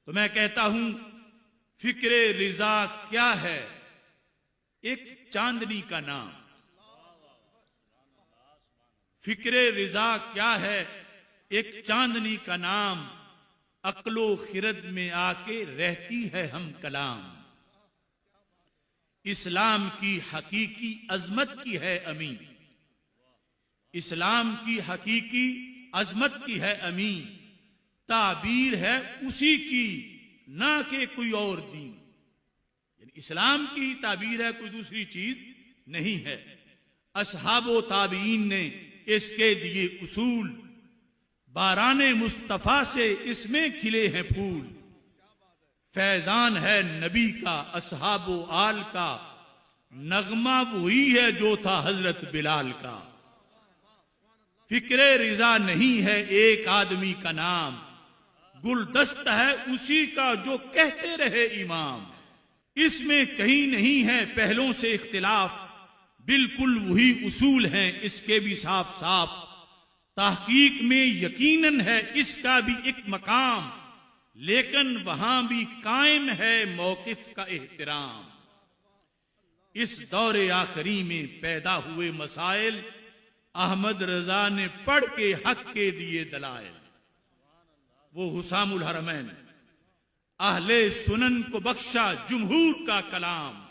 تو میں کہتا ہوں فکر رضا کیا ہے؟ ایک چاندنی کا نام. فکر رضا کیا ہے؟ ایک چاندنی کا نام. عقل و خرد میں آ کے رہتی ہے ہم کلام. اسلام کی حقیقی عظمت کی ہے امین. اسلام کی حقیقی عظمت کی ہے امین. تعبیر ہے اسی کی نہ کہ کوئی اور دین. یعنی اسلام کی تعبیر ہے، کوئی دوسری چیز نہیں ہے. اصحاب و تابعین نے اس کے دیے اصول. باران مصطفیٰ سے اس میں کھلے ہیں پھول. فیضان ہے نبی کا اصحاب و آل کا. نغمہ وہی ہے جو تھا حضرت بلال کا. فکر رضا نہیں ہے ایک آدمی کا نام. گلدست ہے اسی کا جو کہتے رہے امام. اس میں کہیں نہیں ہے پہلوں سے اختلاف. بالکل وہی اصول ہیں اس کے بھی صاف صاف. تحقیق میں یقیناً ہے اس کا بھی ایک مقام. لیکن وہاں بھی قائم ہے موقف کا احترام. اس دور آخری میں پیدا ہوئے مسائل احمد رضا نے پڑھ کے حق کے دیے دلائل. وہ حسام الحرمین اہل سنن کو بخشا جمہور کا کلام.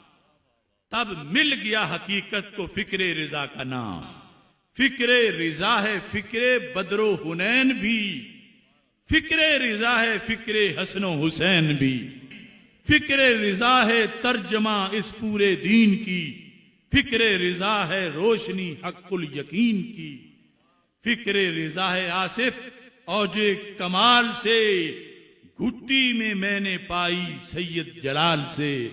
تب مل گیا حقیقت کو فکر رضا کا نام. فکر رضا ہے فکر بدر و حنین بھی. فکر رضا ہے فکر حسن و حسین بھی. فکر رضا ہے ترجمہ اس پورے دین کی. فکر رضا ہے روشنی حق الیقین کی. فکر رضا ہے آصف اوج کمال سے. گھٹی میں نے پائی سید جلال سے.